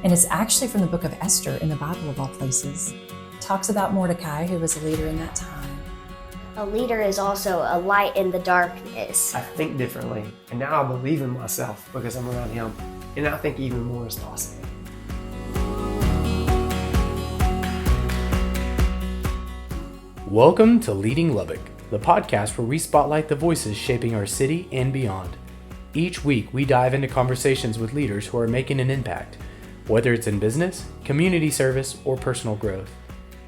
And it's actually from the book of Esther in the Bible of all places. It talks about Mordecai, who was a leader in that time. A leader is also a light in the darkness. I think differently, and now I believe in myself because I'm around him, and I think even more is possible. Welcome to Leading Lubbock, the podcast where we spotlight the voices shaping our city and beyond. Each week, we dive into conversations with leaders who are making an impact, whether it's in business, community service, or personal growth.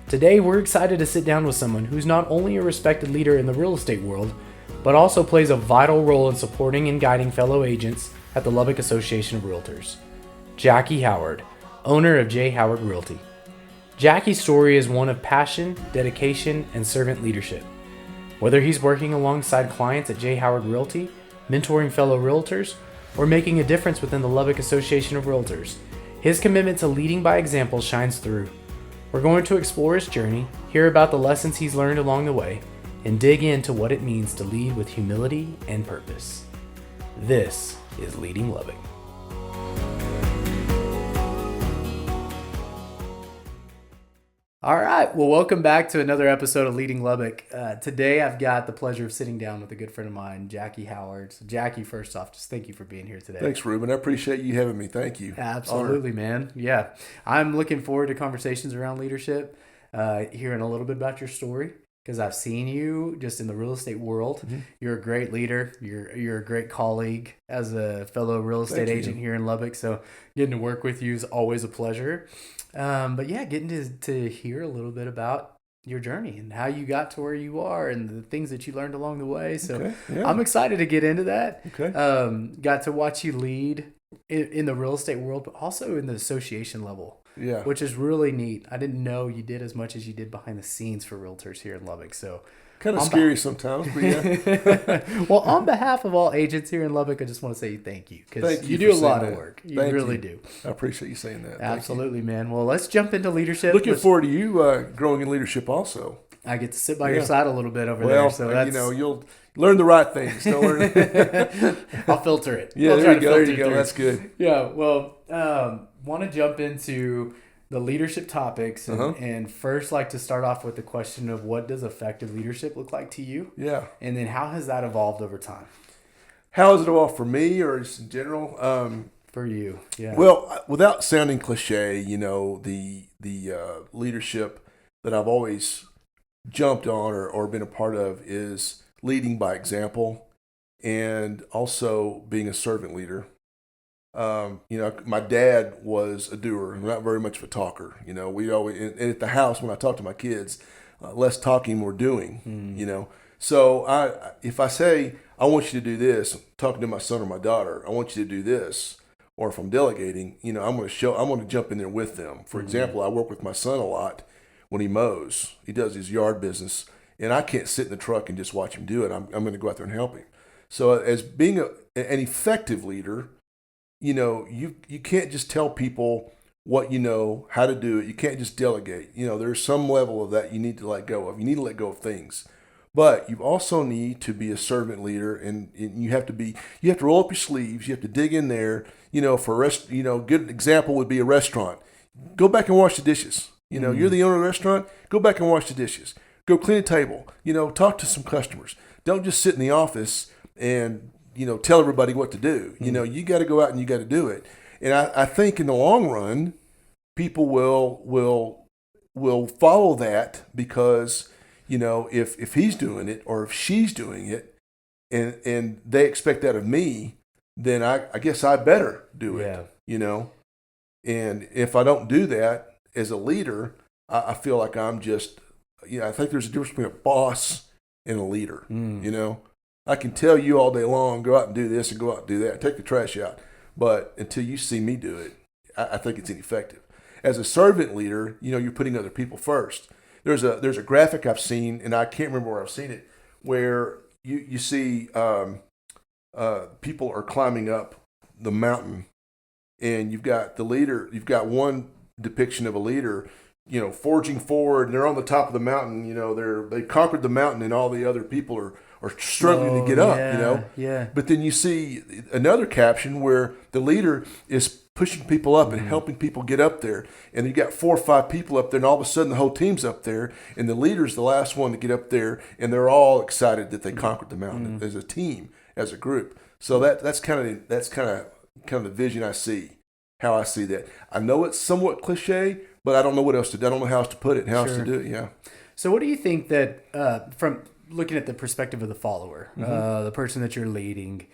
Today, we're excited to sit down with someone who's not only a respected leader in the real estate world, but also plays a vital role in supporting and guiding fellow agents at the Lubbock Association of Realtors. Jacky Howard, owner of JHoward Realty. Jacky's story is one of passion, dedication, and servant leadership. Whether he's working alongside clients at JHoward Realty, mentoring fellow realtors, or making a difference within the Lubbock Association of Realtors, his commitment to leading by example shines through. We're going to explore his journey, hear about the lessons he's learned along the way, and dig into what it means to lead with humility and purpose. This is Leading Lubbock. All right. Well, welcome back to another episode of Leading Lubbock. Today, I've got the pleasure of sitting down with a good friend of mine, Jacky Howard. So, Jacky, first off, just thank you for being here today. Thanks, Ruben. I appreciate you having me. Thank you. Absolutely, man. Yeah. I'm looking forward to conversations around leadership, hearing a little bit about your story, because I've seen you just in the real estate world. Mm-hmm. You're a great leader. You're a great colleague as a fellow real estate agent here in Lubbock. So getting to work with you is always a pleasure. But yeah, getting to hear a little bit about your journey and how you got to where you are and the things that you learned along the way. So I'm excited to get into that. Okay. Got to watch you lead in the real estate world, but also in the association level. Yeah, which is really neat. I didn't know you did as much as you did behind the scenes for realtors here in Lubbock. So kind of scary sometimes, but yeah. Well, on behalf of all agents here in Lubbock, I just want to say thank you because you do a lot of work. You really do. I appreciate you saying that. Absolutely, man. Well, let's jump into leadership. Looking forward to you growing in leadership also. I get to sit by your side a little bit over there. So that's... you'll learn the right things. Don't learn. I'll filter it. Yeah, there you go. That's good. Yeah, well, want to jump into the leadership topics and first like to start off with the question of what does effective leadership look like to you? Yeah. And then how has that evolved over time? How has it evolved for me or just in general? For you, yeah. Well, without sounding cliche, the leadership that I've always jumped on or been a part of is leading by example and also being a servant leader. My dad was a doer and not very much of a talker. We always, and at the house when I talk to my kids, less talking, more doing, So if I say, I want you to do this, talking to my son or my daughter, I want you to do this, or if I'm delegating, I'm going to jump in there with them. For example, I work with my son a lot when he mows. He does his yard business, and I can't sit in the truck and just watch him do it. I'm going to go out there and help him. So as being an effective leader, you can't just tell people what you know, how to do it. You can't just delegate. There's some level of that you need to let go of. You need to let go of things. But you also need to be a servant leader, and you have to roll up your sleeves. You have to dig in there. For a good example would be a restaurant. Go back and wash the dishes. You're the owner of the restaurant. Go back and wash the dishes. Go clean a table. Talk to some customers. Don't just sit in the office and tell everybody what to do. You got to go out and you got to do it. And I think in the long run, people will follow that because, if he's doing it or if she's doing it and they expect that of me, then I guess I better do it, And if I don't do that as a leader, I feel like I'm just, I think there's a difference between a boss and a leader, I can tell you all day long, go out and do this and go out and do that, take the trash out. But until you see me do it, I think it's ineffective. As a servant leader, you're putting other people first. There's a graphic I've seen, and I can't remember where I've seen it, where you see people are climbing up the mountain, and you've got the leader. You've got one depiction of a leader, forging forward, and they're on the top of the mountain. They conquered the mountain, and all the other people are struggling to get up. But then you see another caption where the leader is pushing people up and helping people get up there. And you got 4 or 5 people up there, and all of a sudden the whole team's up there, and the leader's the last one to get up there, and they're all excited that they conquered the mountain as a team, as a group. So that's kind of the vision I see, how I see that. I know it's somewhat cliche, but I don't know what else to do. I don't know how else to put it and how else to do it. Yeah. So what do you think that from looking at the perspective of the follower, the person that you're leading,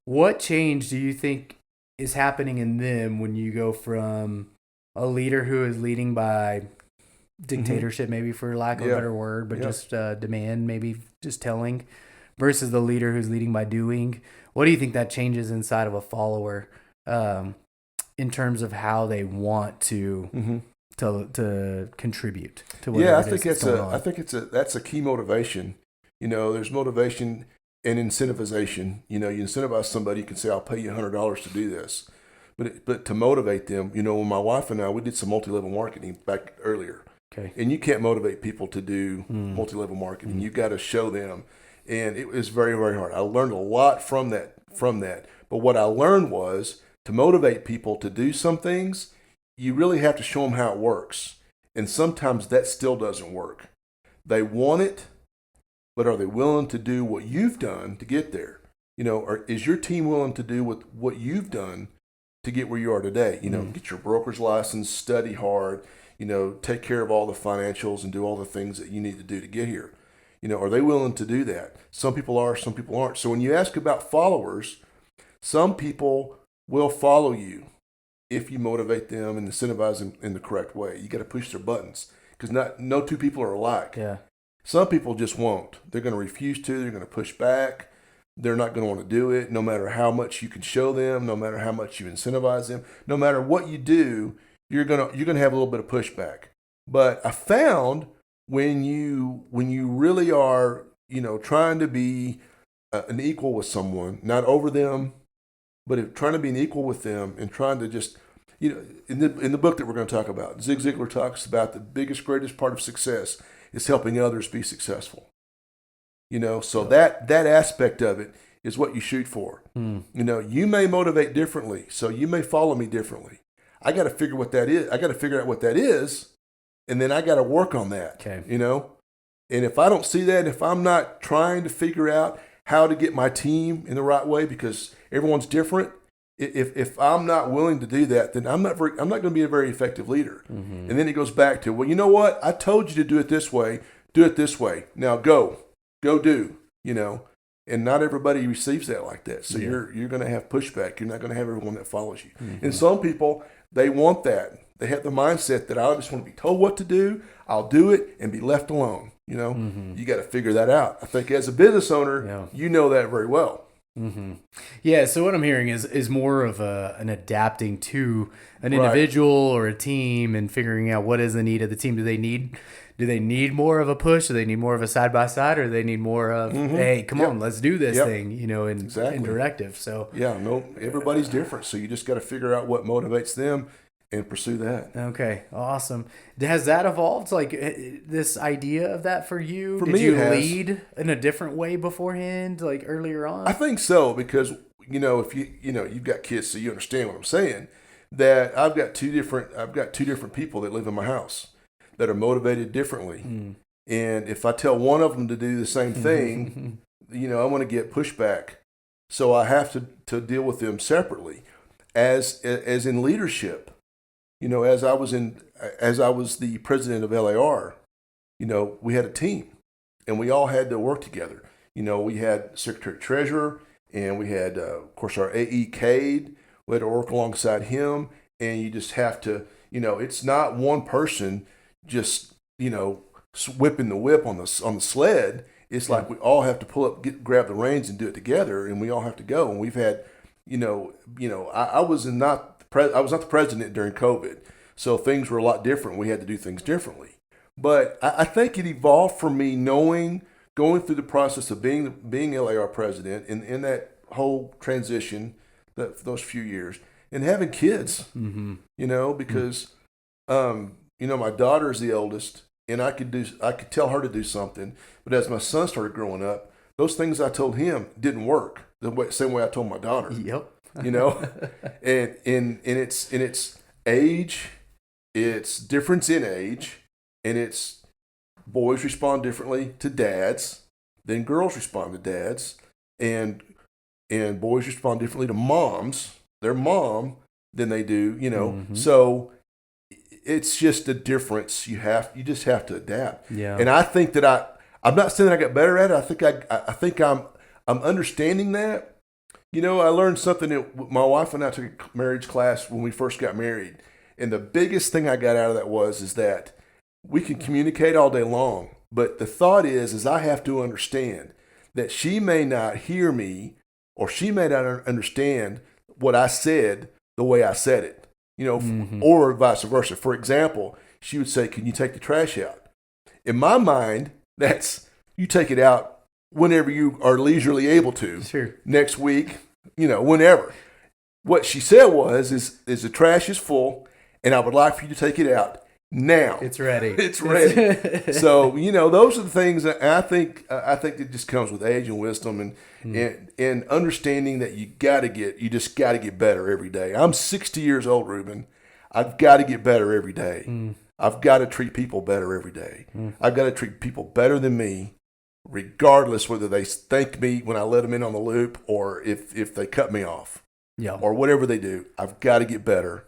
what change do you think is happening in them when you go from a leader who is leading by dictatorship, maybe for lack of a better word, but just demand, maybe just telling, versus the leader who's leading by doing? What do you think that changes inside of a follower in terms of how they want to contribute to whatever I think that's a key motivation. There's motivation and incentivization. You incentivize somebody, you can say, I'll pay you $100 to do this. But to motivate them, when my wife and I, we did some multi-level marketing back earlier. Okay. And you can't motivate people to do multi-level marketing. You've got to show them. And it was very, very hard. I learned a lot from that. But what I learned was to motivate people to do some things, you really have to show them how it works. And sometimes that still doesn't work. They want it, but are they willing to do what you've done to get there? Or is your team willing to do what you've done to get where you are today? Get your broker's license, study hard, take care of all the financials and do all the things that you need to do to get here. Are they willing to do that? Some people are, some people aren't. So when you ask about followers, some people will follow you if you motivate them and incentivize them in the correct way. You got to push their buttons because no two people are alike. Yeah. Some people just won't. They're going to refuse to. They're going to push back. They're not going to want to do it, no matter how much you can show them, no matter how much you incentivize them, no matter what you do. You're going to have a little bit of pushback. But I found when you really are, trying to be an equal with someone, not over them, but trying to be an equal with them and trying to just, in the book that we're going to talk about, Zig Ziglar talks about the biggest, greatest part of success is helping others be successful. So that aspect of it is what you shoot for. You may motivate differently, so you may follow me differently. I got to figure what that is. I got to figure out what that is, and then I got to work on that. Okay. And if I don't see that, if I'm not trying to figure out how to get my team in the right way because everyone's different, if I'm not willing to do that, then I'm not going to be a very effective leader. And then it goes back to, well, you know what? I told you to do it this way. Do it this way. Now go do. And not everybody receives that like that. So you're going to have pushback. You're not going to have everyone that follows you. And some people, they want that. They have the mindset that I just want to be told what to do. I'll do it and be left alone. You got to figure that out. I think as a business owner, you know that very well. Yeah. So what I'm hearing is more of an adapting to an individual or a team and figuring out what is the need of the team. Do they need more of a push? Do they need more of a side by side, or do they need more of hey, come on, let's do this thing, in directive? So everybody's different. So you just got to figure out what motivates them and pursue that. Okay, awesome. Has that evolved? Like this idea of that for you? For Did me, you it has. lead in a different way beforehand, like earlier on? I think so because if you've got kids, so you understand what I'm saying. That I've got two different people that live in my house that are motivated differently, and if I tell one of them to do the same thing, I want to get pushback. So I have to deal with them separately. As in leadership. As I was the president of LAR, we had a team and we all had to work together. We had secretary treasurer and we had, of course, our AE Cade. We had to work alongside him, and you just have to, it's not one person just, whipping the whip on the sled. It's like we all have to grab the reins and do it together, and we all have to go. And we've had, I was not the president during COVID, so things were a lot different. We had to do things differently. But I think it evolved for me going through the process of being LAR president and in that whole transition, those few years, and having kids, because, my daughter is the oldest, and I could tell her to do something. But as my son started growing up, those things I told him didn't work the same way I told my daughter. Yep. you know, and it's age, it's difference in age, and it's boys respond differently to dads than girls respond to dads, and boys respond differently to moms, their mom, than they do, you know. Mm-hmm. So it's just a difference. You just have to adapt. Yeah. And I think that I'm not saying that I got better at it. I think I'm understanding that. You know, I learned something that my wife and I took a marriage class when we first got married. And the biggest thing I got out of that is that we can communicate all day long. But the thought is I have to understand that she may not hear me, or she may not understand what I said the way I said it, you know, or vice versa. For example, she would say, "Can you take the trash out?" In my mind, that's you take it out whenever you are leisurely able to. Sure. Next week, you know, whenever. What she said is the trash is full, and I would like for you to take it out now. It's ready. It's ready. So, you know, those are the things that I think it just comes with age and wisdom and understanding that you just got to get better every day. I'm 60 years old, Ruben. I've got to get better every day. I've got to treat people better every day. I've got to treat people better than me, regardless whether they thank me when I let them in on the loop or if they cut me off. Yeah. Or whatever they do. I've got to get better.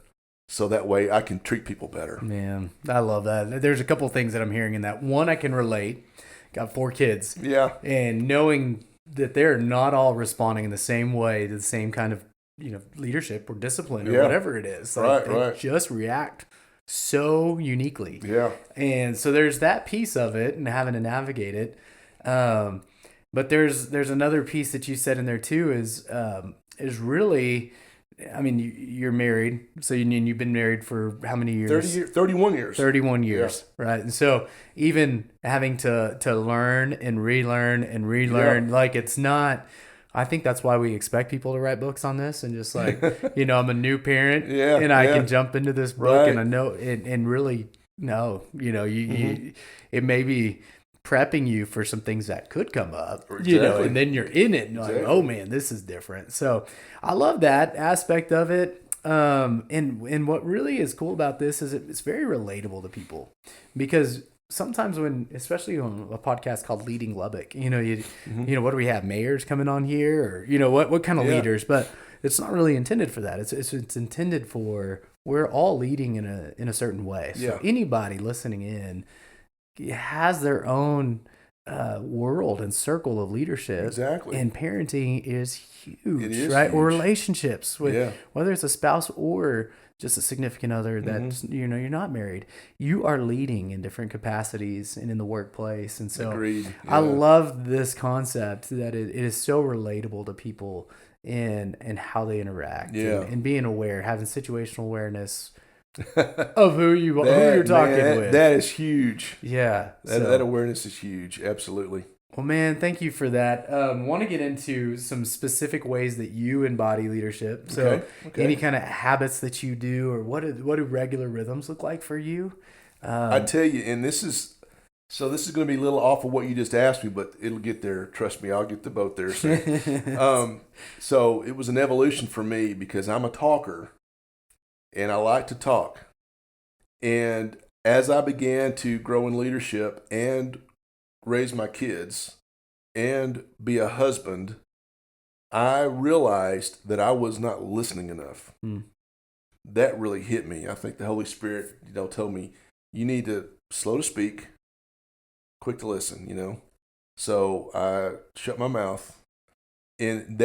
So that way I can treat people better. Man, I love that. There's a couple of things that I'm hearing in that. One, I can relate. Got 4 kids. Yeah. And knowing that they're not all responding in the same way to the same kind of, you know, leadership or discipline or whatever it is. Like, they just react so uniquely. Yeah. And so there's that piece of it and having to navigate it. But there's another piece that you said in there too is really, I mean, you're married, so you've been married for how many years? 31 years. 31 years, right? And so even having to learn and relearn, like it's not, I think that's why we expect people to write books on this and just like, you know, I'm a new parent and I can jump into this book and I know, and really know, you know, it may be prepping you for some things that could come up, you know, and then you're in it and you're like, oh man, this is different. So I love that aspect of it. And what really is cool about this is it's very relatable to people, because sometimes when, especially on a podcast called Leading Lubbock, you know, you know, what do we have? Mayors coming on here, or, you know, what kind of leaders, but it's not really intended for that. It's intended for, we're all leading in a certain way. So anybody listening in has their own world and circle of leadership. Exactly. And parenting is huge, it is right? huge. Or relationships with whether it's a spouse or just a significant other that, you know, you're not married. You are leading in different capacities and in the workplace. And so I love this concept that it is so relatable to people and how they interact and being aware, having situational awareness of who you're talking with. That is huge. Yeah. That awareness is huge. Absolutely. Well, man, thank you for that. Want to get into some specific ways that you embody leadership. So any kind of habits that you do, or what do regular rhythms look like for you? I tell you, and this is going to be a little off of what you just asked me, but it'll get there. Trust me, I'll get the boat there soon. So it was an evolution for me because I'm a talker and I like to talk. And as I began to grow in leadership and raise my kids and be a husband, I realized that I was not listening enough. That really hit me. I think the Holy Spirit, you know, told me, you need to slow to speak, quick to listen, you know. So I shut my mouth. And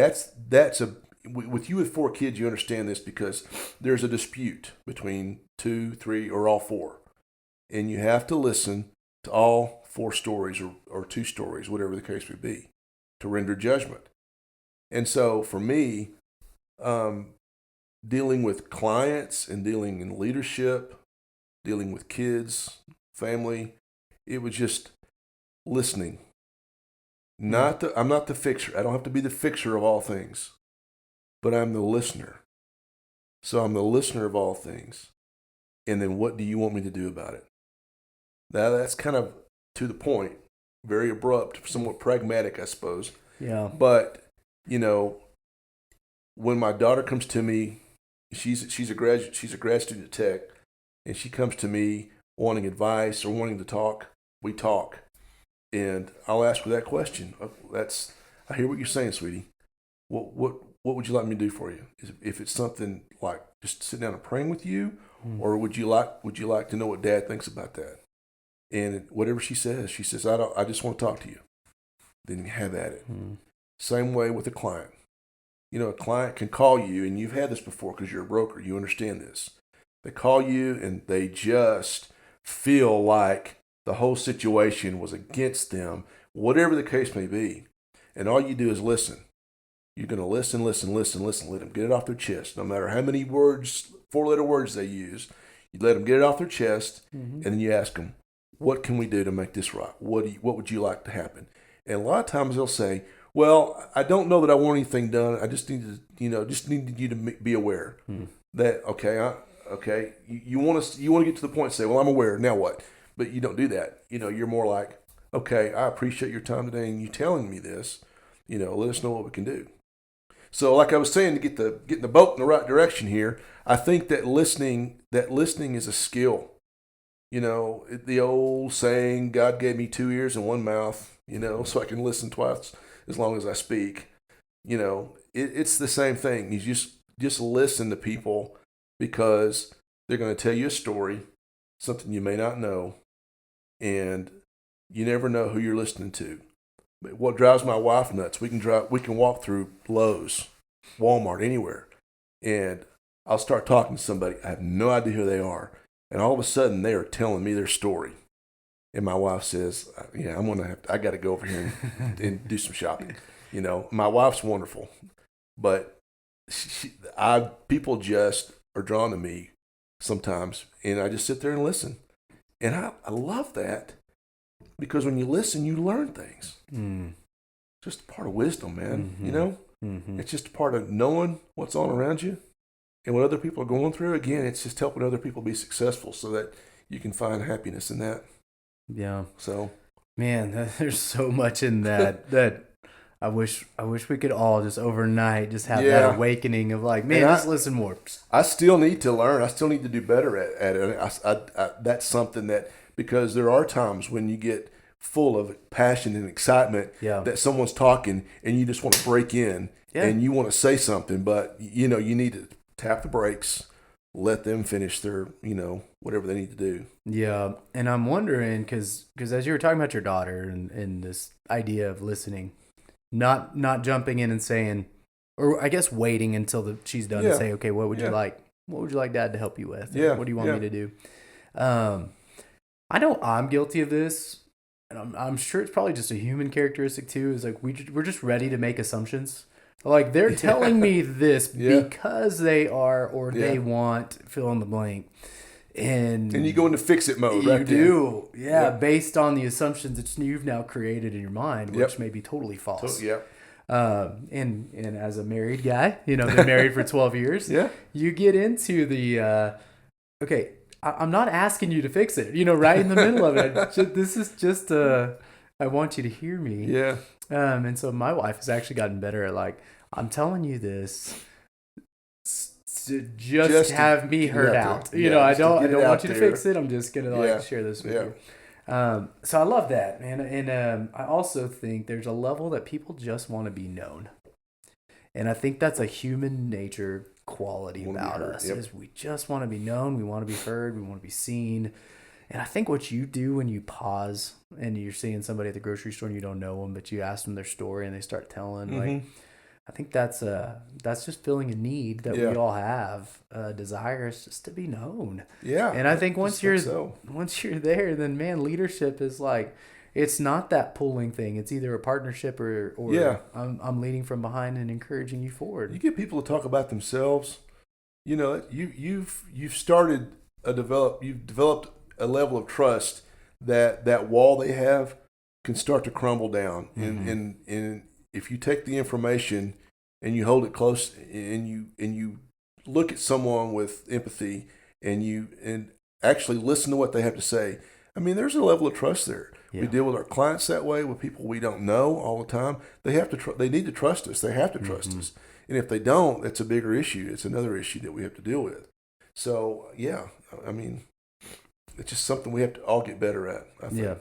with you with 4 kids, you understand this because there's a dispute between 2, 3, or all 4. And you have to listen to all 4 stories or 2 stories, whatever the case may be, to render judgment. And so for me, dealing with clients and dealing in leadership, dealing with kids, family, it was just listening. I'm not the fixer. I don't have to be the fixer of all things, but I'm the listener. So I'm the listener of all things. And then what do you want me to do about it? Now that's kind of to the point, very abrupt, somewhat pragmatic, I suppose. Yeah. But, you know, when my daughter comes to me, she's a grad student at Tech, and she comes to me wanting advice or wanting to talk. We talk, and I'll ask her that question. I hear what you're saying, sweetie. What would you like me to do for you? If it's something like just sit down and praying with you, or would you like to know what Dad thinks about that? And whatever she says, I just want to talk to you. Then you have at it. Same way with a client. You know, a client can call you, and you've had this before because you're a broker. You understand this. They call you and they just feel like the whole situation was against them, whatever the case may be. And all you do is listen. You're going to listen. Let them get it off their chest. No matter how many words, 4-letter words they use, you let them get it off their chest, and then you ask them, what can we do to make this right? What would you like to happen? And a lot of times they'll say, well, I don't know that I want anything done. I just need you to be aware that, okay, you want to get to the point and say, well, I'm aware, now what? But you don't do that. You know, you're more like, okay, I appreciate your time today and you telling me this. You know, let us know what we can do. So like I was saying, to get the boat in the right direction here, I think that listening is a skill. You know, the old saying, God gave me 2 ears and 1 mouth, you know, so I can listen twice as long as I speak. You know, it's the same thing. You just listen to people because they're going to tell you a story, something you may not know, and you never know who you're listening to. But what drives my wife nuts, we can walk through Lowe's, Walmart, anywhere, and I'll start talking to somebody. I have no idea who they are. And all of a sudden, they are telling me their story. And my wife says, yeah, I got to go over here and do some shopping. You know, my wife's wonderful, but people just are drawn to me sometimes, and I just sit there and listen. And I love that because when you listen, you learn things. Just part of wisdom, man, you know? It's just a part of knowing what's on around you. And what other people are going through, again, it's just helping other people be successful so that you can find happiness in that. Yeah. So, man, there's so much in that I wish we could all just overnight just have that awakening of like, man, just listen more. I still need to learn. I still need to do better at it. That's something that, because there are times when you get full of passion and excitement that someone's talking and you just want to break in and you want to say something, but you know, you need to tap the brakes, let them finish their, you know, whatever they need to do. Yeah. And I'm wondering, because as you were talking about your daughter and this idea of listening, not jumping in and saying, or I guess waiting until she's done and say, okay, what would you like Dad to help you with? Yeah. What do you want me to do? I know I'm guilty of this, and I'm sure it's probably just a human characteristic too, is like we're just ready to make assumptions. Like, they're telling me this because they are, or they want, fill in the blank. And you go into fix-it mode, right? You do. Yeah, based on the assumptions that you've now created in your mind, which may be totally false. And as a married guy, you know, been married for 12 years, you get into the, okay, I'm not asking you to fix it, you know, right in the middle of it. This is just, I want you to hear me. Yeah. And so my wife has actually gotten better at like, I'm telling you this to just have me heard out. You know, I don't want you to fix it. I'm just gonna like share this with you. So I love that, man. And I also think there's a level that people just want to be known, and I think that's a human nature quality about us. Is we just want to be known. We want to be heard. We want to be seen. And I think what you do when you pause and you're seeing somebody at the grocery store and you don't know them, but you ask them their story and they start telling, like, I think that's just filling a need that we all have. Desire is just to be known. Yeah. And I think once you're there, then man, leadership is like, it's not that pulling thing. It's either a partnership or I'm leading from behind and encouraging you forward. You get people to talk about themselves. You know, you've developed a level of trust that wall they have can start to crumble down. And if you take the information and you hold it close and you look at someone with empathy and actually listen to what they have to say, I mean, there's a level of trust there. Yeah. We deal with our clients that way, with people we don't know all the time. They need to trust us. They have to trust us. And if they don't, it's a bigger issue. It's another issue that we have to deal with. So, yeah, I mean, it's just something we have to all get better at, I think. Yeah.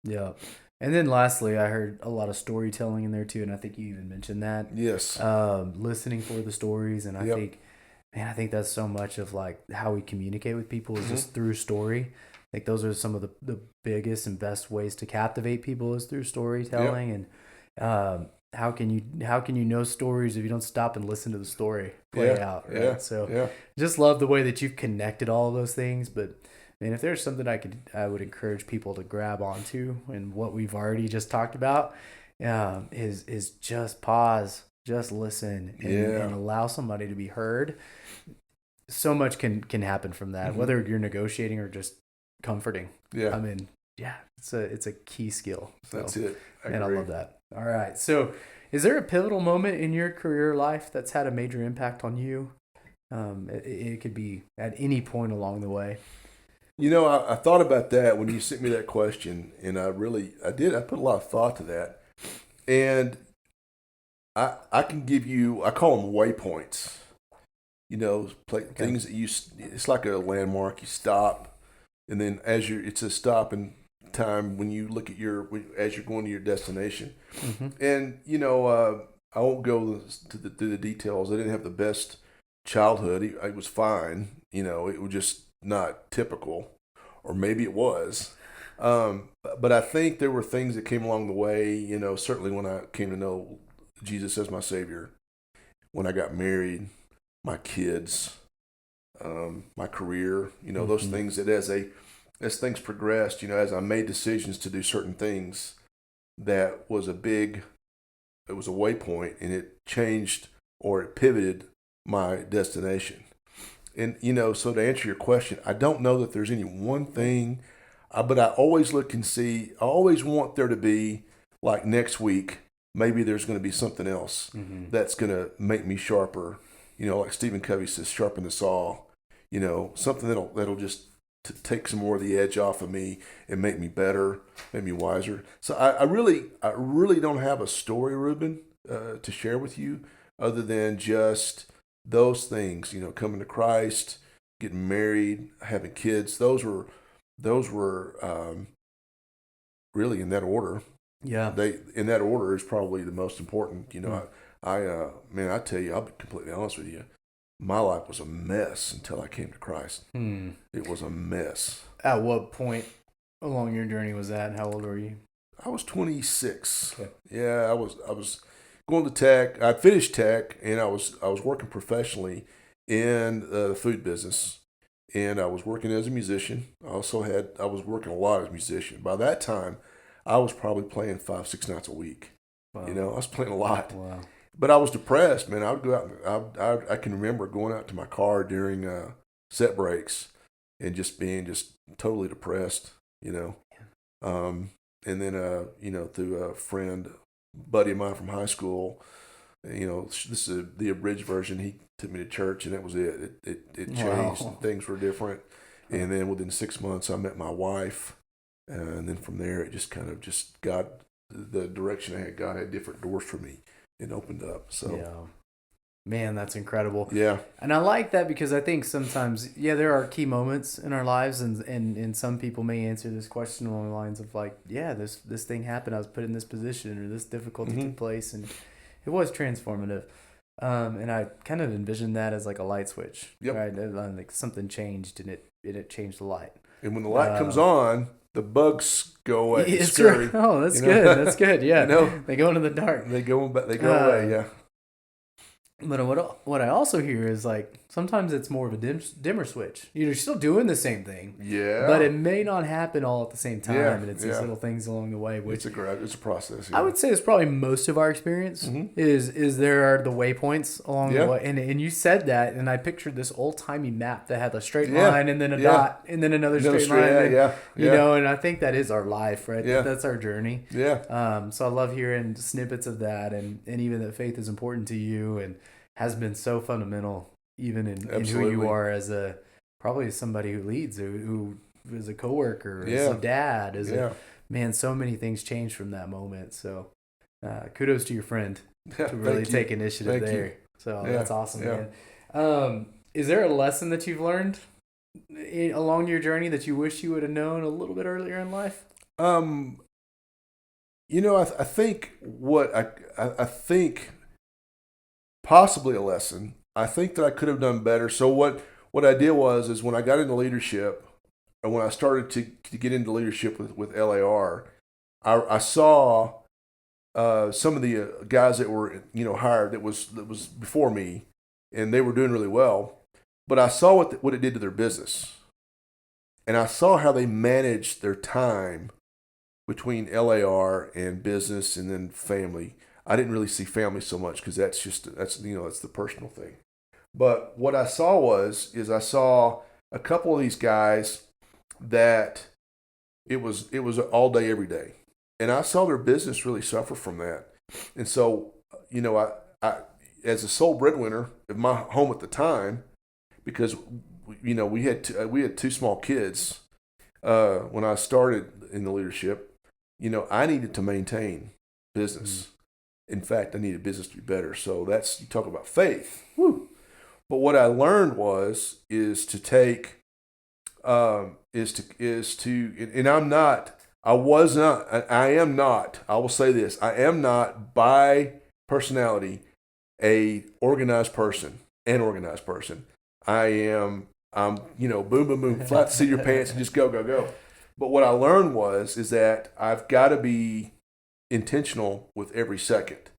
Yeah. And then lastly, I heard a lot of storytelling in there too. And I think you even mentioned that. Yes. Listening for the stories. And I think that's so much of like how we communicate with people is just through story. I think those are some of the biggest and best ways to captivate people is through storytelling. And how can you know stories if you don't stop and listen to the story play out, right? So just love the way that you've connected all of those things. But man, if there's something I would encourage people to grab onto, and what we've already just talked about, is just pause, just listen, and allow somebody to be heard. So much can happen from that, whether you're negotiating or just comforting. Yeah. I mean, it's a key skill. So, that's it. I love that. All right. So is there a pivotal moment in your career life that's had a major impact on you? It could be at any point along the way. You know, I thought about that when you sent me that question, and I put a lot of thought to that. And I can give you, I call them waypoints. You know, things that it's like a landmark. You stop, and then it's a stop in time when you look at as you're going to your destination. And you know, I won't go through the details. I didn't have the best childhood. It was fine. You know, it was just not typical, or maybe it was. But I think there were things that came along the way. You know, certainly when I came to know Jesus as my Savior, when I got married, my kids, my career. You know, those things that as things progressed, you know, as I made decisions to do certain things, that was it was a waypoint, and it changed, or it pivoted my destination. And, you know, so to answer your question, I don't know that there's any one thing, but I always look and see, I always want there to be, like next week, maybe there's going to be something else that's going to make me sharper. You know, like Stephen Covey says, sharpen the saw. You know, something that'll just take some more of the edge off of me and make me better, make me wiser. So I really don't have a story, Ruben, to share with you, other than just those things. You know, coming to Christ, getting married, having kids. Those were really in that order. Yeah, in that order is probably the most important. You know, I tell you, I'll be completely honest with you. My life was a mess until I came to Christ. It was a mess. At what point along your journey was that? How old were you? I was 26. Okay. Yeah, I was going to tech. I finished tech, and I was working professionally in the food business, and I was working as a musician. I was working a lot as a musician. By that time, I was probably playing 5-6 nights a week. Wow. You know, I was playing a lot. Wow. But I was depressed, man. I would go out. I can remember going out to my car during set breaks and just being totally depressed, you know. And then you know, through a buddy of mine from high school, you know, this is the abridged version. He took me to church, and that was it. It changed. Wow. Things were different. And then within 6 months, I met my wife, and then from there, it just kind of got the direction I had. God had different doors for me. It opened up. So, yeah. Man, that's incredible. Yeah. And I like that because I think sometimes, there are key moments in our lives, and some people may answer this question along the lines of like, this thing happened. I was put in this position, or this difficulty took place, and it was transformative. And I kind of envisioned that as like a light switch, right? Like something changed, and it changed the light. And when the light comes on, the bugs go away. It's right. Oh, that's good. That's good. Yeah. You know, they go into the dark. They go away. Yeah. But what I also hear is like sometimes it's more of a dimmer switch. You're still doing the same thing. Yeah. But it may not happen all at the same time, and it's these little things along the way. Which it's a process. I would say it's probably most of our experience. Is there are the waypoints along the way, and you said that, and I pictured this old timey map that had a straight line and then a dot and then another straight line. You know, and I think that is our life, right? Yeah. That's our journey. Yeah. So I love hearing snippets of that, and even that faith is important to you and has been so fundamental, even in who you are as probably somebody who leads, who is a coworker, as a dad, so many things changed from that moment. So kudos to your friend to really take initiative there. So Yeah, that's awesome, yeah. man. Is there a lesson that you've learned along your journey that you wish you would have known a little bit earlier in life? I think I think possibly a lesson. I think that I could have done better. So what I did is when I got into leadership, and when I started to get into leadership with LAR, I saw some of the guys that were hired that was before me, and they were doing really well. But I saw what it did to their business, and I saw how they managed their time between LAR and business and then family. I didn't really see family so much because that's the personal thing. But what I saw I saw a couple of these guys that it was all day every day, and I saw their business really suffer from that. And so I as a sole breadwinner of my home at the time, because we had two small kids when I started in the leadership. I needed to maintain business. In fact, I needed business to be better. So you talk about faith. Woo. But what I learned is to take is to and I am not, I will say this, I am not by personality an organized person. I'm boom, boom, boom, flat the seat of your pants and just go, go, go. But what I learned is that I've got to be intentional with every second.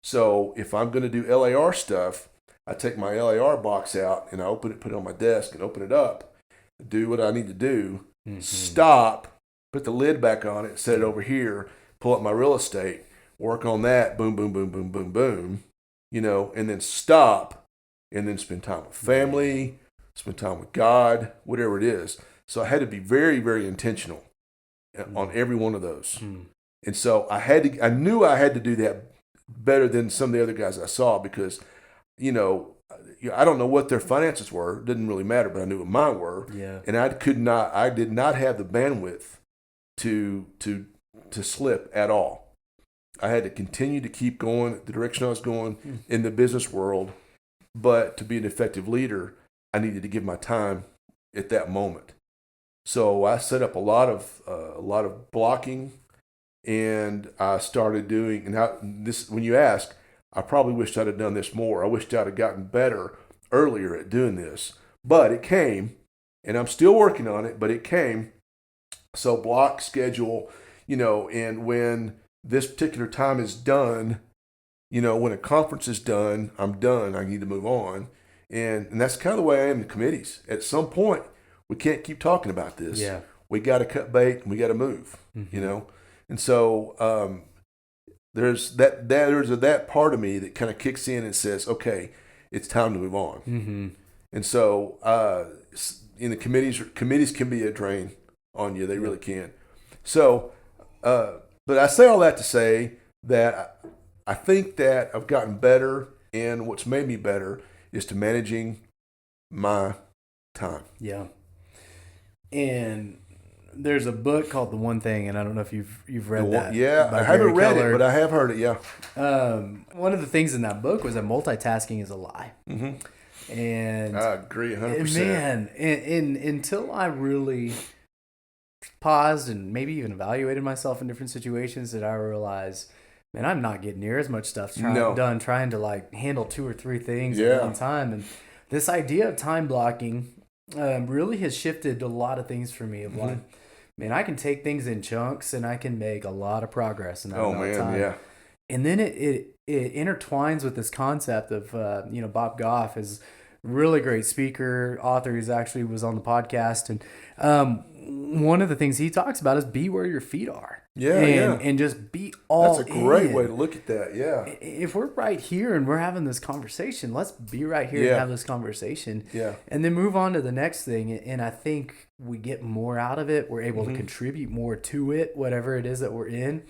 So if I'm going to do LAR stuff, I take my LAR box out and I put it on my desk and open it up, do what I need to do, stop, put the lid back on it, set it over here, pull up my real estate, work on that, boom, boom, boom, boom, boom, boom, and then stop and then spend time with family, spend time with God, whatever it is. So I had to be very, very intentional on every one of those. And so I knew I had to do that better than some of the other guys I saw because, I don't know what their finances were. It didn't really matter, but I knew what mine were. Yeah. And I did not have the bandwidth to slip at all. I had to continue to keep going the direction I was going in the business world. But to be an effective leader, I needed to give my time at that moment. So I set up a lot of blocking, and I started doing. And when you ask, I probably wished I'd have done this more. I wished I'd have gotten better earlier at doing this. But it came, and I'm still working on it. But it came. So block, schedule, and when this particular time is done, when a conference is done, I'm done. I need to move on. And that's kind of the way I am in committees. At some point, we can't keep talking about this. Yeah. We got to cut bait and we got to move, And so there's that part of me that kind of kicks in and says, okay, it's time to move on. And so in the committees can be a drain on you. They really can. So, but I say all that to say that I think that I've gotten better, and what's made me better is to managing my time. Yeah. And there's a book called The One Thing, and I don't know if you've read that. Yeah, I haven't read it, but I have heard it. Yeah. One of the things in that book was that multitasking is a lie. And I agree 100%. Man, and until I really paused and maybe even evaluated myself in different situations, that I realized, man, I'm not getting near as much stuff done trying to handle 2 or 3 things at one time. And this idea of time blocking really has shifted a lot of things for me. Of man, I can take things in chunks and I can make a lot of progress in that amount of time. Yeah. And then it intertwines with this concept of Bob Goff is a really great speaker, author. He's actually was on the podcast, and one of the things he talks about is be where your feet are. And just be all in. That's a great way to look at that. Yeah. If we're right here and we're having this conversation, let's be right here and have this conversation. Yeah. And then move on to the next thing. And I think we get more out of it. We're able to contribute more to it, whatever it is that we're in.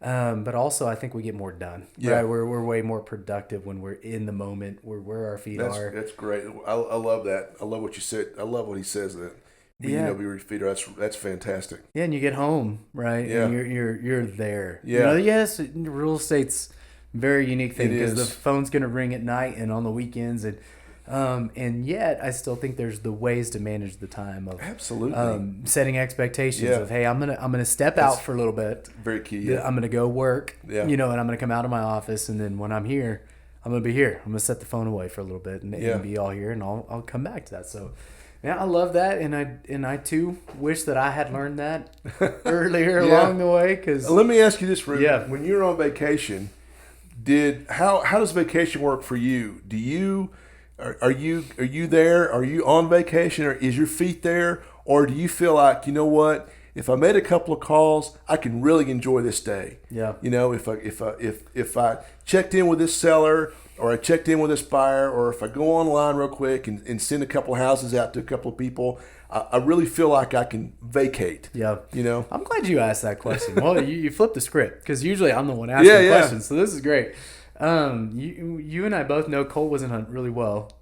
But also, I think we get more done. Yeah. Right? We're way more productive when we're in the moment, where our feet are. That's great. I love that. I love what you said. I love what he says that. Be where your feet are. That's fantastic. Yeah, and you get home, right? Yeah. And you're there. Yeah. Yes, real estate's Very unique thing It because the is. phone's going to ring at night and on the weekends, and yet I still think there's the ways to manage the time of Absolutely. setting expectations Yeah. of, hey, I'm gonna step out for a little bit. Very key. Yeah. I'm gonna go work, Yeah. and I'm gonna come out of my office, and then when I'm here, I'm gonna be here. I'm gonna set the phone away for a little bit and be all here, and I'll come back to that. So, yeah, I love that, and I too wish that I had learned that earlier along the way. Because Let me ask you this, Ruben. Yeah. When you're on vacation, how does vacation work for you? Do you are you there? Are you on vacation, or is your feet there, or do you feel like, you know what? If I made a couple of calls, I can really enjoy this day. Yeah. If I checked in with this seller, or I checked in with this buyer, or if I go online real quick and send a couple of houses out to a couple of people, I really feel like I can vacate. Yeah. I'm glad you asked that question. Well, you flipped the script because usually I'm the one asking questions, so this is great. You and I both know Cole wasn't hunt really well.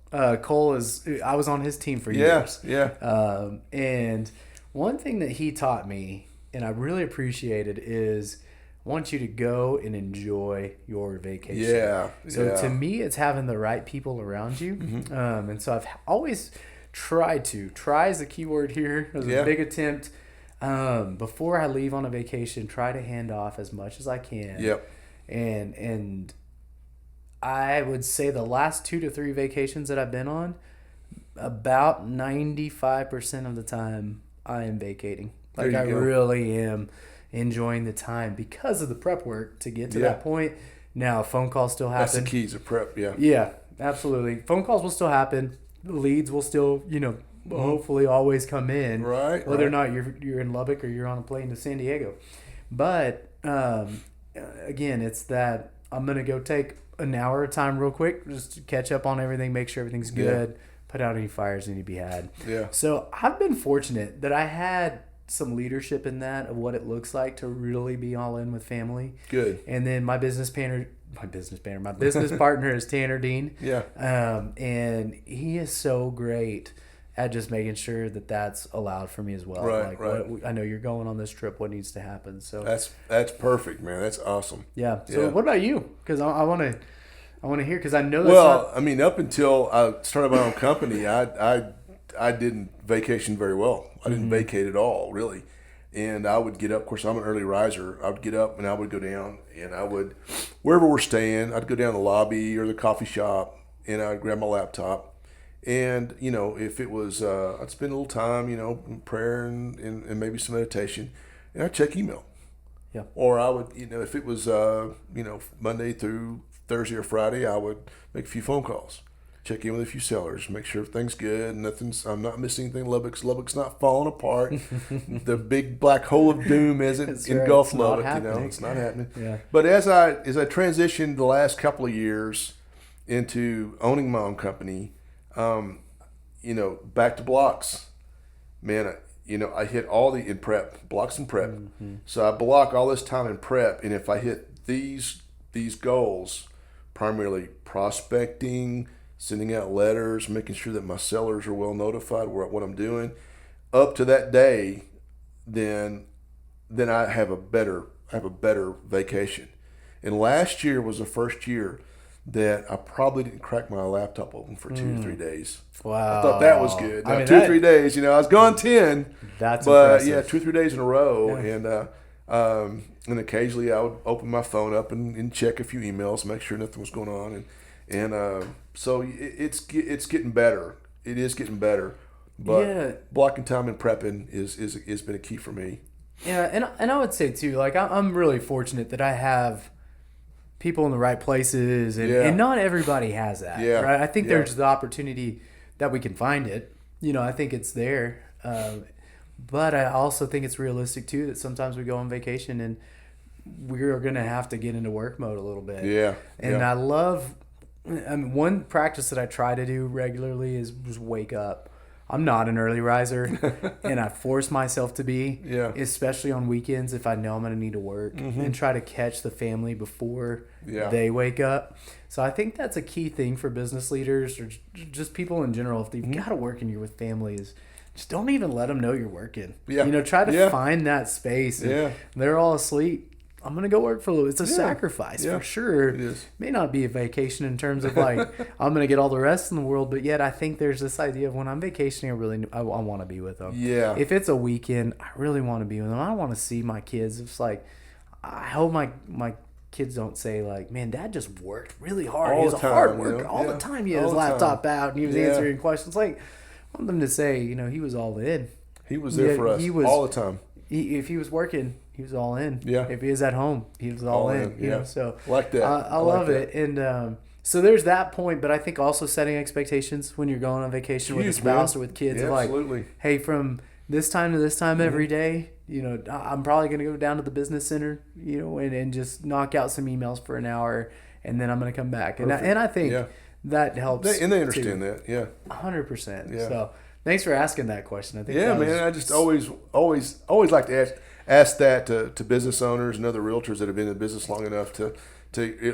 Cole I was on his team for years. Yeah. And one thing that he taught me, and I really appreciated, is I want you to go and enjoy your vacation. Yeah. So to me, it's having the right people around you. And so I've always tried to. Try is the key word here. It was a big attempt. Before I leave on a vacation, try to hand off as much as I can. Yep. And I would say the last 2 to 3 vacations that I've been on, about 95% of the time I am vacating. Like I really am enjoying the time because of the prep work to get to that point. Now, phone calls still happen. That's the keys of prep, yeah. Yeah, absolutely. Phone calls will still happen. Leads will still, hopefully always come in. Right. Whether or not you're in Lubbock or you're on a plane to San Diego. But, again, it's that I'm going to go take an hour of time real quick just to catch up on everything, make sure everything's good, put out any fires that need to be had. Yeah. So I've been fortunate that I had some leadership in that of what it looks like to really be all in with family. Good. And then my business partner is Tanner Dean. Yeah. And he is so great at just making sure that that's allowed for me as well. Right. I know you're going on this trip. What needs to happen? So that's perfect, man. That's awesome. yeah. So what about you? Because I want to hear, because I know that's up until I started my own company, I didn't vacation very well. I didn't vacate at all, really. And I would get up. Of course, I'm an early riser. I would get up and I would go down, and I would, wherever we're staying, I'd go down the lobby or the coffee shop, and I'd grab my laptop. And, if it was, I'd spend a little time, in prayer and maybe some meditation, and I'd check email. Yeah. Or I would, if it was, Monday through Thursday or Friday, I would make a few phone calls, check in with a few sellers, make sure everything's good, I'm not missing anything. Lubbock's not falling apart. The big black hole of doom isn't engulfed Lubbock. It's not happening. Yeah. But as I transitioned the last couple of years into owning my own company, back to blocks, man. I hit all in prep, blocks and prep. So I block all this time in prep, and if I hit these goals, primarily prospecting, sending out letters, making sure that my sellers are well notified what I'm doing, up to that day, then I have a better vacation. And last year was the first year that I probably didn't crack my laptop open for 2 or 3 days. Wow. I thought that was good. Now, 2 or 3 days, I was gone 10. That's but impressive. 2 or 3 days in a row, Yeah. and occasionally I would open my phone up and check a few emails, make sure nothing was going on, and so it's getting better. It is getting better, but blocking time and prepping is been a key for me. Yeah, and I would say too, like I'm really fortunate that I have people in the right places, and not everybody has that. Yeah. Right. I think there's the opportunity that we can find it. I think it's there. But I also think it's realistic too that sometimes we go on vacation and we're going to have to get into work mode a little bit. Yeah. And I love, one practice that I try to do regularly is just wake up. I'm not an early riser, and I force myself to be, especially on weekends if I know I'm going to need to work, and try to catch the family before they wake up. So I think that's a key thing for business leaders or just people in general. If you've got to work and you're with families, just don't even let them know you're working. Yeah. Try to find that space. And they're all asleep. I'm going to go work for a little. It's a sacrifice for sure. It is. May not be a vacation in terms of like, I'm going to get all the rest in the world, but yet I think there's this idea of when I'm vacationing, I want to be with them. Yeah. If it's a weekend, I really want to be with them. I want to see my kids. It's like, I hope my kids don't say like, man, Dad just worked really hard. He was a hard worker all the time. He had his laptop out and he was answering questions. Like, I want them to say, he was all in. He was there for us all the time. If he was working, he was all in. Yeah. If he was at home, he was all in. You know, so like that. I love it. And so there's that point, but I think also setting expectations when you're going on vacation with a spouse or with kids. Yeah, like, absolutely. Hey, from this time to this time every day, I'm probably going to go down to the business center, and just knock out some emails for an hour, and then I'm going to come back. And I think that helps. They understand that. Yeah. 100%. Yeah. So thanks for asking that question. I think. Yeah, man. I just always like to ask that to business owners and other realtors that have been in business long enough to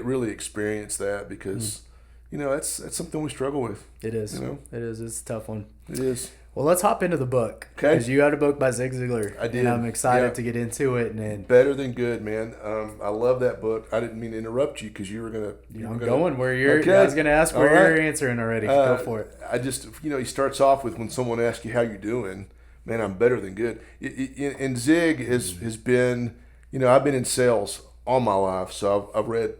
really experience that, because that's something we struggle with. It is. It is. It's a tough one. It is. Well, let's hop into the book. Okay. Because you had a book by Zig Ziglar. I did. And I'm excited to get into it. And Better Than Good, man. I love that book. I didn't mean to interrupt you because you were gonna. I'm going where you're. Okay. I was going to ask where you're answering already. Go for it. I just, he starts off with, when someone asks you how you're doing, man, I'm better than good. And Zig has been, I've been in sales all my life, so I've read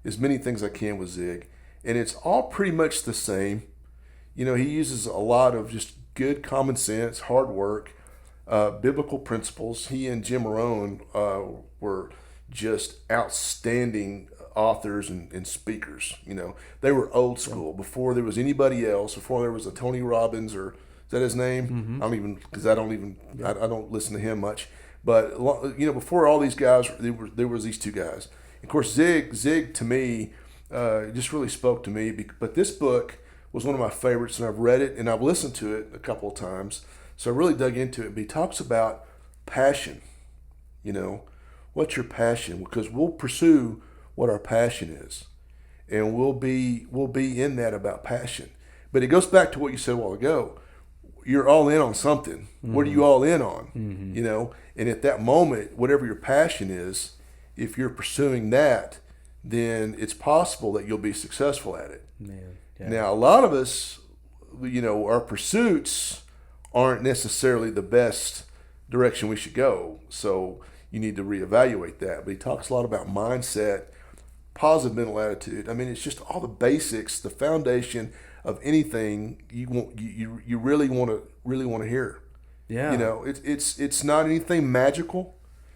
as many things I can with Zig, and it's all pretty much the same. He uses a lot of just good common sense, hard work, biblical principles. He and Jim Rohn were just outstanding authors and speakers. They were old school before there was anybody else, before there was a Tony Robbins, or is that his name? Mm-hmm. I don't listen to him much. But before all these guys, there was these two guys. Of course, Zig to me just really spoke to me. But this book was one of my favorites, and I've read it and I've listened to it a couple of times. So I really dug into it. But he talks about passion. What's your passion? Because we'll pursue what our passion is, and we'll be in that about passion. But it goes back to what you said a while ago. You're all in on something. Mm-hmm. What are you all in on? Mm-hmm. And at that moment, whatever your passion is, if you're pursuing that, then it's possible that you'll be successful at it. Man, yeah. Now, a lot of us, our pursuits aren't necessarily the best direction we should go. So you need to reevaluate that. But he talks a lot about mindset, positive mental attitude. I mean, it's just all the basics, the foundation of anything you really want to hear. Yeah. It's not anything magical.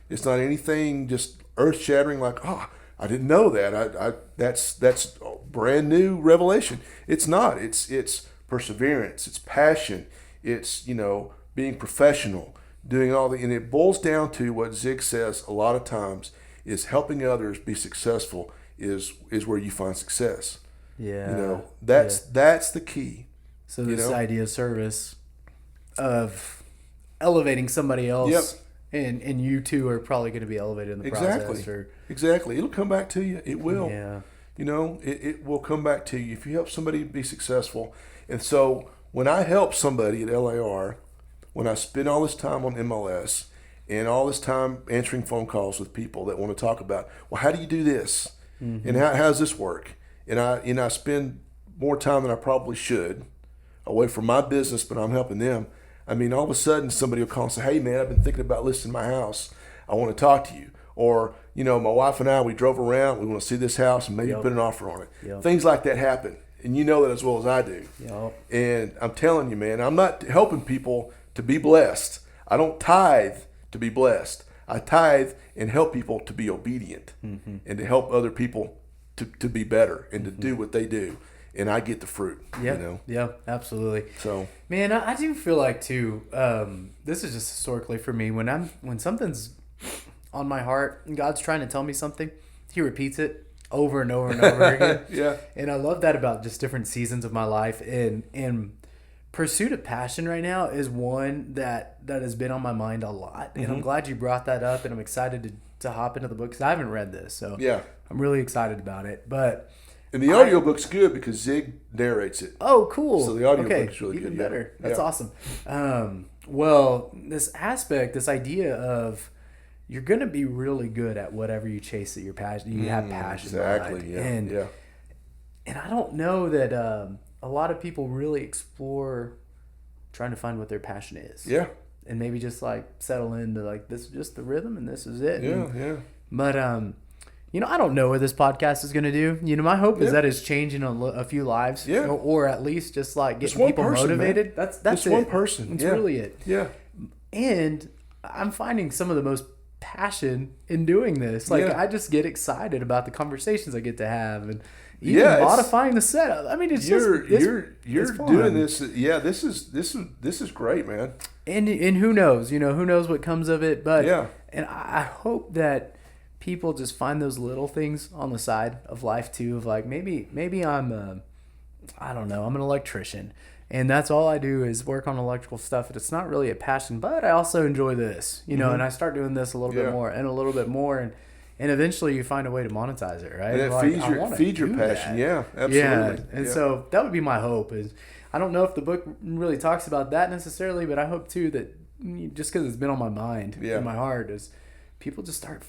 It's not anything just earth shattering like, I didn't know that. That's brand new revelation. It's not. It's perseverance. It's passion. It's being professional, doing and it boils down to what Zig says a lot of times is helping others be successful is where you find success. Yeah. That's the key. So this idea of service, of elevating somebody else, and you two are probably going to be elevated in the process. Exactly. It'll come back to you. It will. Yeah. It will come back to you if you help somebody be successful. And so when I help somebody at LAR, when I spend all this time on MLS and all this time answering phone calls with people that want to talk about, well, how do you do this? Mm-hmm. And how does this work? And I spend more time than I probably should away from my business, but I'm helping them. I mean, all of a sudden somebody will call and say, hey, man, I've been thinking about listing my house. I want to talk to you. Or, my wife and I, we drove around. We want to see this house and maybe put an offer on it. Yep. Things like that happen. And you know that as well as I do. Yep. And I'm telling you, man, I'm not helping people to be blessed. I don't tithe to be blessed. I tithe and help people to be obedient and to help other people to be better and to do what they do. And I get the fruit. Yeah, yeah, absolutely. So, man, I do feel like too. This is just historically for me when something's on my heart and God's trying to tell me something, He repeats it over and over and over again. Yeah, and I love that about just different seasons of my life. And pursuit of passion right now is one that has been on my mind a lot. And I'm glad you brought that up. And I'm excited to hop into the book because I haven't read this, so yeah, I'm really excited about it. But and the audiobook's good because Zig narrates it. Oh, cool. So the audiobook's really even good. Better. Yeah. That's awesome. Well, this idea of, you're going to be really good at whatever you chase that you have passion Exactly. behind. Yeah. And I don't know that a lot of people really explore trying to find what their passion is. Yeah. And maybe just like settle into like, this is just the rhythm and this is it. Yeah. But, I don't know what this podcast is going to do. My hope is that it's changing a few lives. Yeah. Or at least just like getting one people person, motivated. man. That's one person. That's Yeah. really it. Yeah. And I'm finding some of the most passion in doing this. Like, I just get excited about the conversations I get to have and even modifying the setup. I mean, you're doing this. Yeah, this is great, man. And who knows? Who knows what comes of it? But yeah. And I hope that people just find those little things on the side of life too. Of like maybe I'm I don't know. I'm an electrician. And that's all I do is work on electrical stuff. And it's not really a passion, but I also enjoy this, and I start doing this a little bit more and a little bit more. And eventually you find a way to monetize it, right? And it feeds your passion. Yeah, absolutely. Yeah. And so that would be my hope is, I don't know if the book really talks about that necessarily, but I hope too that just because it's been on my mind and my heart is people just start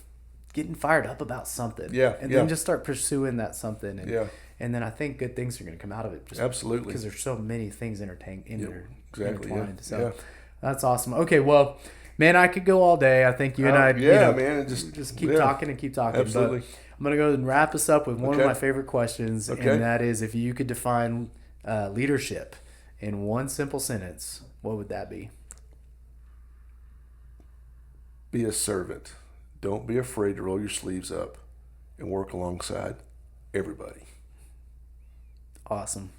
getting fired up about something. Yeah. And then just start pursuing that something. And, and then I think good things are going to come out of it. Just absolutely. Because there's so many things intertwined. So that's awesome. Okay, well, man, I could go all day. I think you and I, man, just keep talking and keep talking. Absolutely. But I'm going to go and wrap us up with one of my favorite questions, and that is, if you could define leadership in one simple sentence, what would that be? Be a servant. Don't be afraid to roll your sleeves up and work alongside everybody. Awesome.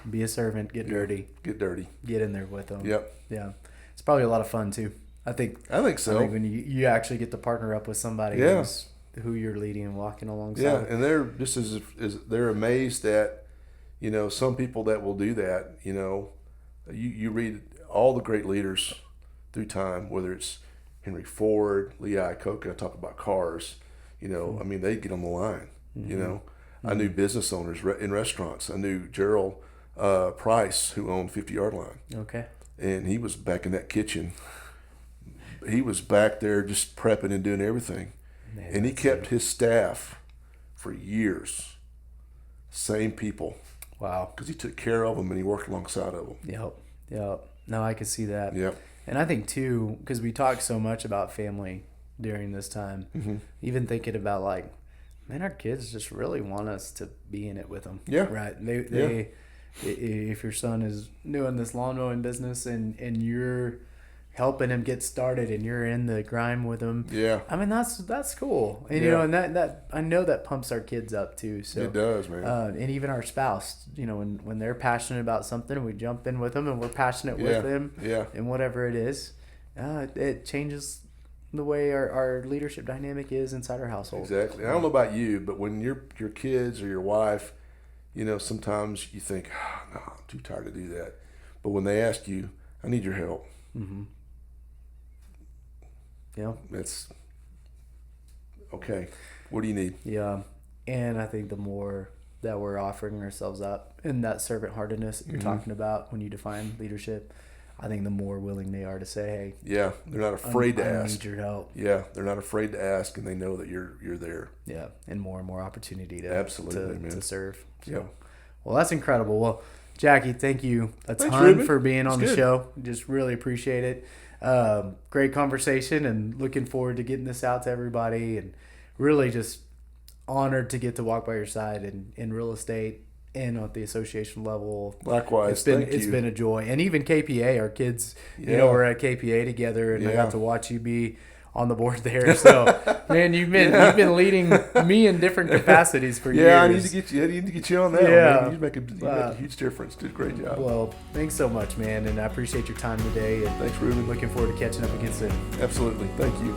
Be a servant. Get dirty. Get dirty. Get in there with them. Yep. Yeah. It's probably a lot of fun too. I think so. I think when you actually get to partner up with somebody who you're leading and walking alongside. Yeah, and they're just they're amazed at, some people that will do that. You read all the great leaders through time, whether it's Henry Ford, Lee Iacocca, I talk about cars. I mean, they get on the line. I knew business owners in restaurants. I knew Gerald Price, who owned 50-Yard Line. Okay. And he was back in that kitchen. He was back there just prepping and doing everything. Man, and he kept his staff for years. Same people. Wow. Because he took care of them and he worked alongside of them. Yep. No, I could see that. Yep. And I think, too, because we talk so much about family during this time, even thinking about, like, man, our kids just really want us to be in it with them. Yeah. Right? They if your son is doing this lawn mowing business and you're helping him get started and you're in the grime with him. Yeah. I mean, that's cool. And, and that I know that pumps our kids up, too. So it does, man. And even our spouse, when they're passionate about something, we jump in with them and we're passionate with them. Yeah. And whatever it is, it changes the way our leadership dynamic is inside our household. Exactly. I don't know about you, but when your kids or your wife, sometimes you think, no, I'm too tired to do that. But when they ask you, I need your help. Mm-hmm. Yeah. That's okay. What do you need? Yeah. And I think the more that we're offering ourselves up in that servant-heartedness that you're talking about when you define leadership, I think the more willing they are to say, hey. Yeah, they're not afraid to ask. I need your help. Yeah, they're not afraid to ask, and they know that you're there. Yeah, and more opportunity to to serve. So, yeah. Well, that's incredible. Well, Jacky, thank you a ton Ruben. for being on the good. show. Just really appreciate it. Great conversation, and looking forward to getting this out to everybody, and really just honored to get to walk by your side in real estate and at the association level. Likewise, it's been a joy. And even KPA, our kids, we're at KPA together, and I got to watch you be on the board there. So, man, you've been leading me in different capacities for years. Yeah, I need to get you on that. Yeah, man. You make a huge difference. Did a great job. Well, thanks so much, man, and I appreciate your time today. And thanks, Ruben. Looking forward to catching up again soon. Absolutely. Thank you.